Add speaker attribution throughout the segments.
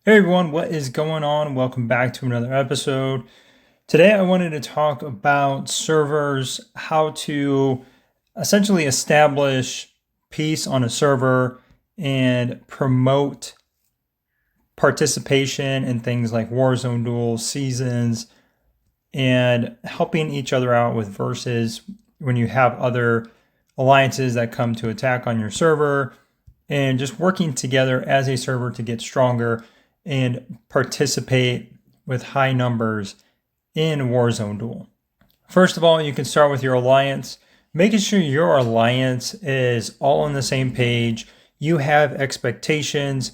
Speaker 1: Hey everyone, what is going on? Welcome back to another episode. Today I wanted to talk about servers, how to essentially establish peace on a server and promote participation in things like Warzone duels, seasons, and helping each other out with versus when you have other alliances that come to attack on your server, and just working together as a server to get stronger and participate with high numbers in Warzone Duel. First of all, you can start with your alliance, making sure your alliance is all on the same page. You have expectations.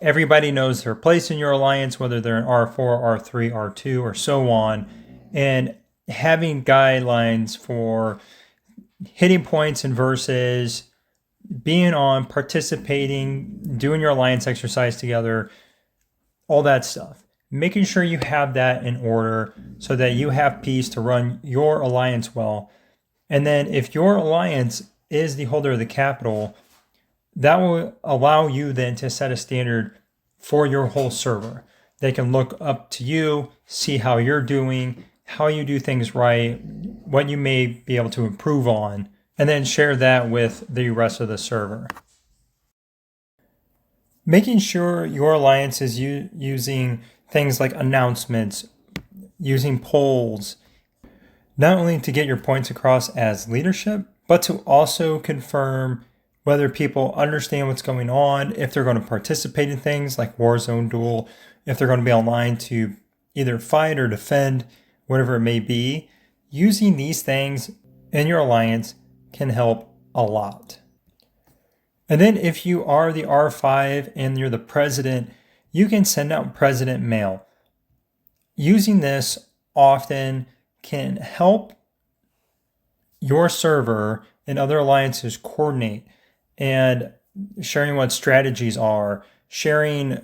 Speaker 1: Everybody knows their place in your alliance, whether they're an R4, R3, R2, or so on. And having guidelines for hitting points and versus, being on, participating, doing your alliance exercise together, all that stuff. Making sure you have that in order so that you have peace to run your alliance well. And then if your alliance is the holder of the capital, that will allow you then to set a standard for your whole server. They can look up to you, see how you're doing, how you do things right, what you may be able to improve on, and then share that with the rest of the server. Making sure your alliance is using things like announcements, using polls, not only to get your points across as leadership, but to also confirm whether people understand what's going on, if they're going to participate in things like Warzone Duel, if they're going to be online to either fight or defend, whatever it may be. Using these things in your alliance can help a lot. And then if you are the R5 and you're the president, you can send out president mail. Using this often can help your server and other alliances coordinate, and sharing what strategies are, sharing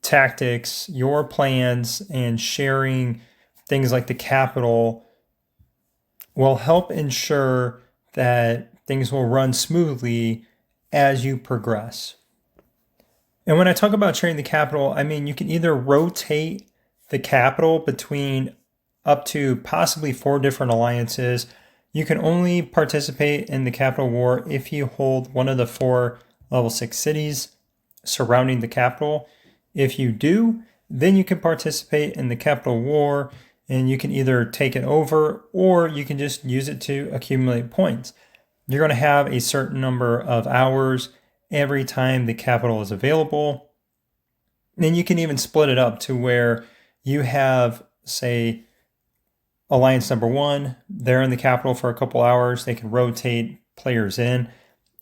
Speaker 1: tactics, your plans, and sharing things like the capital will help ensure that things will run smoothly as you progress. And when I talk about sharing the capital, I mean you can either rotate the capital between up to possibly 4 different alliances. You can only participate in the capital war if you hold one of the 4 level 6 cities surrounding the capital. If you do, then you can participate in the capital war, and you can either take it over or you can just use it to accumulate points. You're going to have a certain number of hours every time the capital is available. And you can even split it up to where you have, say, Alliance number 1, they're in the capital for a couple hours. They can rotate players in.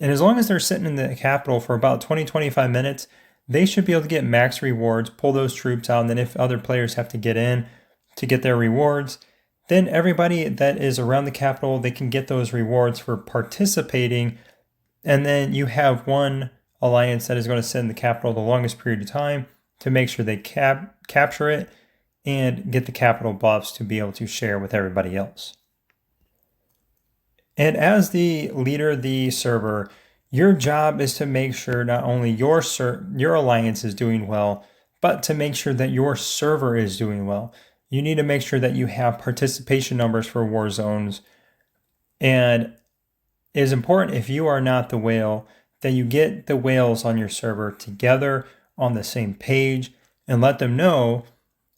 Speaker 1: And as long as they're sitting in the capital for about 20-25 minutes, they should be able to get max rewards, pull those troops out. And then if other players have to get in to get their rewards, then everybody that is around the capital, they can get those rewards for participating. And then you have one alliance that is going to sit in the capital the longest period of time to make sure they capture it and get the capital buffs to be able to share with everybody else. And as the leader of the server, your job is to make sure not only your alliance is doing well, but to make sure that your server is doing well. You need to make sure that you have participation numbers for war zones. And it is important, if you are not the whale, that you get the whales on your server together on the same page and let them know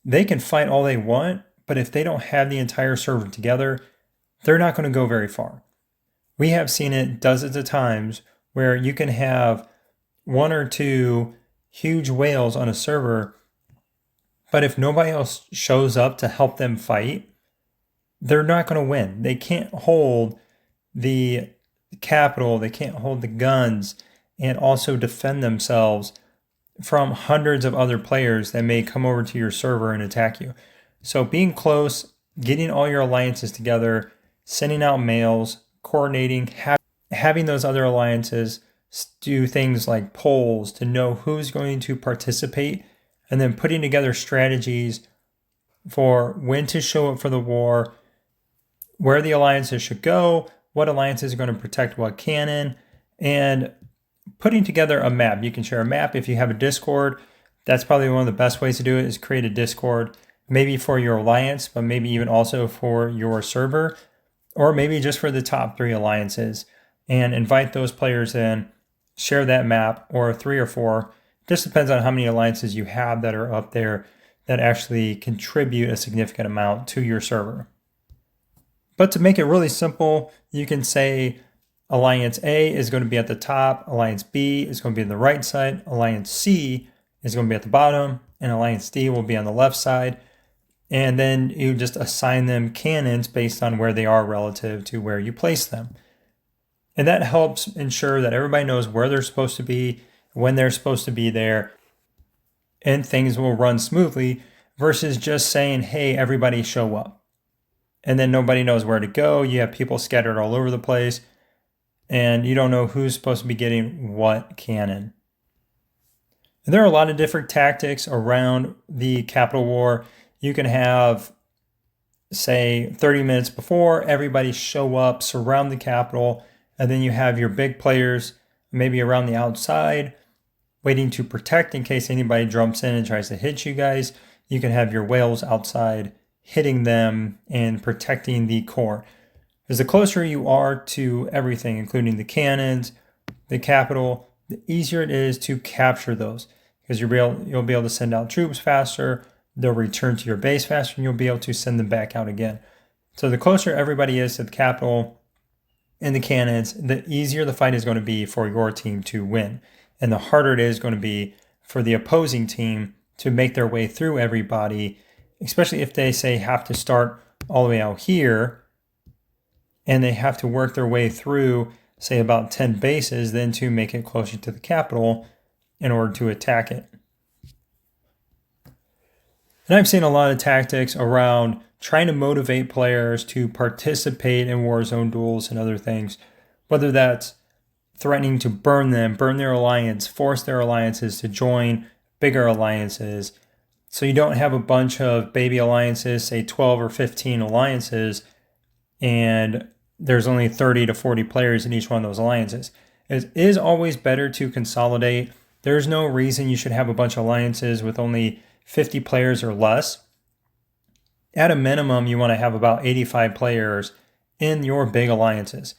Speaker 1: they can fight all they want, but if they don't have the entire server together, they're not going to go very far. We have seen it dozens of times where you can have 1 or 2 huge whales on a server, but if nobody else shows up to help them fight, they're not going to win. They can't hold the capital, they can't hold the guns, and also defend themselves from hundreds of other players that may come over to your server and attack you. So being close, getting all your alliances together, sending out mails, coordinating, having those other alliances do things like polls to know who's going to participate, and then putting together strategies for when to show up for the war, where the alliances should go, what alliances are going to protect what cannon, and putting together a map. You can share a map if you have a Discord. That's probably one of the best ways to do it, is create a Discord, maybe for your alliance, but maybe even also for your server, or maybe just for the top 3 alliances, and invite those players in, share that map, or 3 or 4. Just depends on how many alliances you have that are up there that actually contribute a significant amount to your server. But to make it really simple, you can say Alliance A is going to be at the top, Alliance B is going to be on the right side, Alliance C is going to be at the bottom, and Alliance D will be on the left side. And then you just assign them cannons based on where they are relative to where you place them. And that helps ensure that everybody knows where they're supposed to be, when they're supposed to be there, and things will run smoothly versus just saying, hey, everybody show up. And then nobody knows where to go. You have people scattered all over the place, and you don't know who's supposed to be getting what cannon. And there are a lot of different tactics around the capital war. You can have, say, 30 minutes before, everybody show up, surround the capital, and then you have your big players maybe around the outside waiting to protect in case anybody jumps in and tries to hit you guys. You can have your whales outside hitting them and protecting the core. Because the closer you are to everything, including the cannons, the capital, the easier it is to capture those. Because you'll be able to send out troops faster, they'll return to your base faster, and you'll be able to send them back out again. So the closer everybody is to the capital and the cannons, the easier the fight is going to be for your team to win. And the harder it is going to be for the opposing team to make their way through everybody, especially if they, say, have to start all the way out here and they have to work their way through, say, about 10 bases then to make it closer to the capital in order to attack it. And I've seen a lot of tactics around trying to motivate players to participate in Warzone duels and other things, whether that's threatening to burn them, burn their alliance, force their alliances to join bigger alliances. So you don't have a bunch of baby alliances, say 12 or 15 alliances, and there's only 30 to 40 players in each one of those alliances. It is always better to consolidate. There's no reason you should have a bunch of alliances with only 50 players or less. At a minimum, you want to have about 85 players in your big alliances,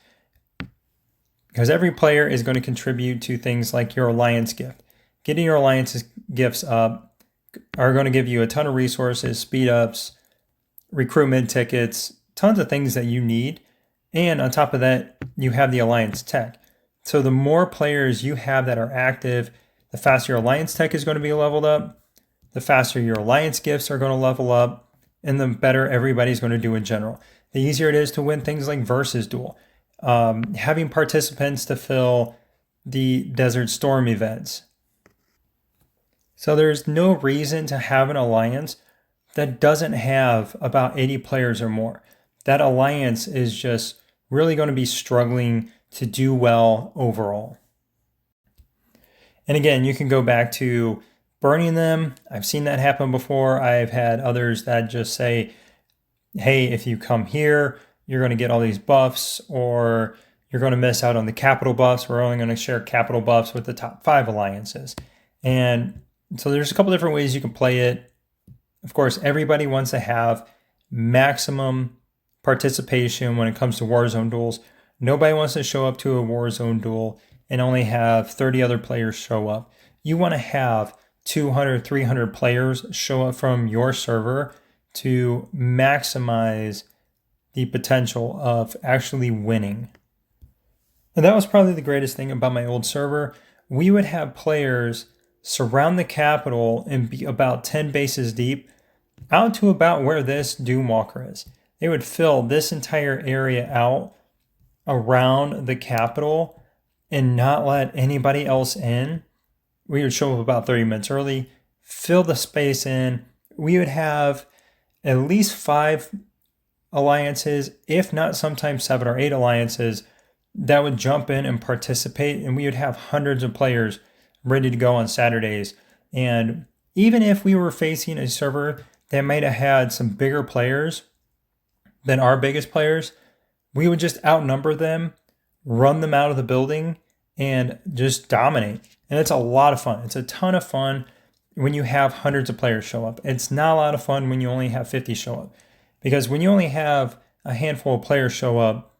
Speaker 1: because every player is going to contribute to things like your alliance gift. Getting your alliance gifts up are going to give you a ton of resources, speed ups, recruitment tickets, tons of things that you need. And on top of that, you have the alliance tech. So the more players you have that are active, the faster your alliance tech is going to be leveled up, the faster your alliance gifts are going to level up, and the better everybody's going to do in general. The easier it is to win things like Versus Duel. Having participants to fill the Desert Storm events. So there's no reason to have an alliance that doesn't have about 80 players or more. That alliance is just really going to be struggling to do well overall. And again, you can go back to burning them. I've seen that happen before. I've had others that just say, hey, if you come here, you're going to get all these buffs, or you're going to miss out on the capital buffs. We're only going to share capital buffs with the top 5 alliances. And so there's a couple different ways you can play it. Of course, everybody wants to have maximum participation when it comes to Warzone duels. Nobody wants to show up to a Warzone duel and only have 30 other players show up. You want to have 200, 300 players show up from your server to maximize the potential of actually winning. And that was probably the greatest thing about my old server. We would have players surround the capital and be about 10 bases deep out to about where this Doomwalker is. They would fill this entire area out around the capital and not let anybody else in. We would show up about 30 minutes early, fill the space in. We would have at least 5 alliances, if not sometimes 7 or 8 alliances, that would jump in and participate, and we would have hundreds of players ready to go on Saturdays. And even if we were facing a server that might have had some bigger players than our biggest players, we would just outnumber them, run them out of the building, and just dominate. And it's a lot of fun. It's a ton of fun when you have hundreds of players show up. It's not a lot of fun when you only have 50 show up. Because when you only have a handful of players show up,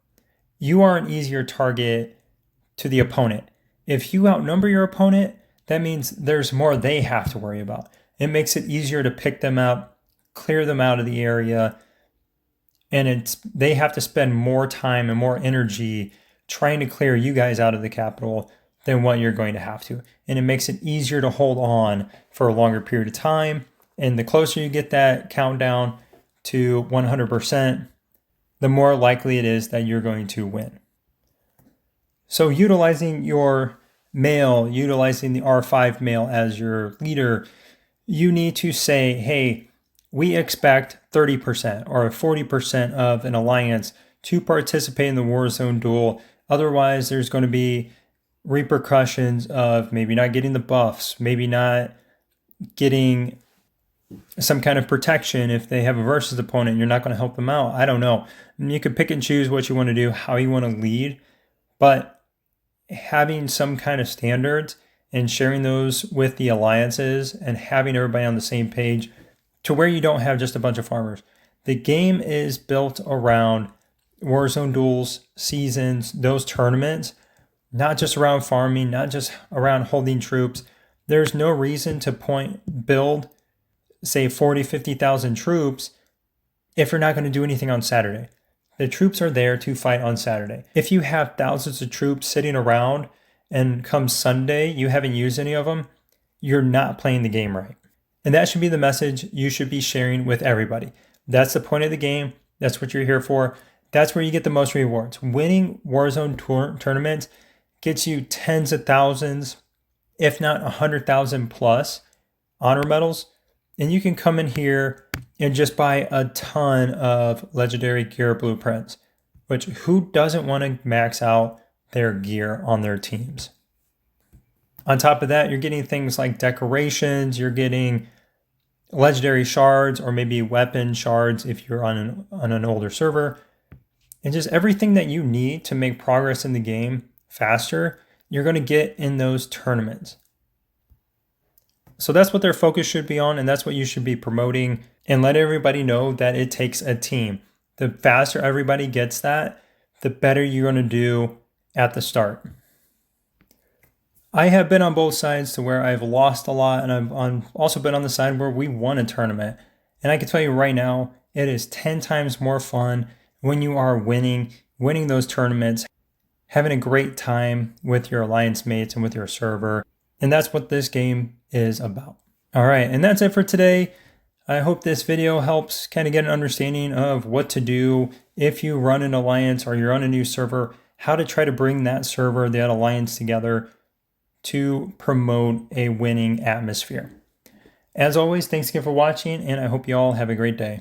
Speaker 1: you are an easier target to the opponent. If you outnumber your opponent, that means there's more they have to worry about. It makes it easier to pick them up, clear them out of the area, and they have to spend more time and more energy trying to clear you guys out of the capital than what you're going to have to. And it makes it easier to hold on for a longer period of time. And the closer you get that countdown to 100%, the more likely it is that you're going to win. So utilizing your mail, utilizing the R5 mail as your leader, you need to say, hey, we expect 30% or 40% of an alliance to participate in the Warzone duel. Otherwise, there's going to be repercussions of maybe not getting the buffs, maybe not getting some kind of protection if they have a versus opponent. You're not going to help them out. I don't know. You can pick and choose what you want to do, how you want to lead, but having some kind of standards and sharing those with the alliances and having everybody on the same page to where you don't have just a bunch of farmers. The game is built around Warzone duels, seasons, those tournaments, not just around farming, not just around holding troops. There's no reason to build, say, 40, 50,000 troops if you're not going to do anything on Saturday. The troops are there to fight on Saturday. If you have thousands of troops sitting around and come Sunday, you haven't used any of them, you're not playing the game right. And that should be the message you should be sharing with everybody. That's the point of the game. That's what you're here for. That's where you get the most rewards. Winning Warzone tournaments gets you tens of thousands, if not 100,000 plus honor medals. And you can come in here and just buy a ton of legendary gear blueprints, which who doesn't want to max out their gear on their teams? On top of that, you're getting things like decorations, you're getting legendary shards or maybe weapon shards if you're on an older server. And just everything that you need to make progress in the game faster, you're going to get in those tournaments. So that's what their focus should be on, and that's what you should be promoting, and let everybody know that it takes a team. The faster everybody gets that, the better you're going to do at the start. I have been on both sides to where I've lost a lot, and I've also been on the side where we won a tournament. And I can tell you right now, it is 10 times more fun when you are winning those tournaments, having a great time with your alliance mates and with your server. And that's what this game is about. All right, and that's it for today. I hope this video helps kind of get an understanding of what to do if you run an alliance or you're on a new server, how to try to bring that server, that alliance together to promote a winning atmosphere. As always, thanks again for watching, and I hope you all have a great day.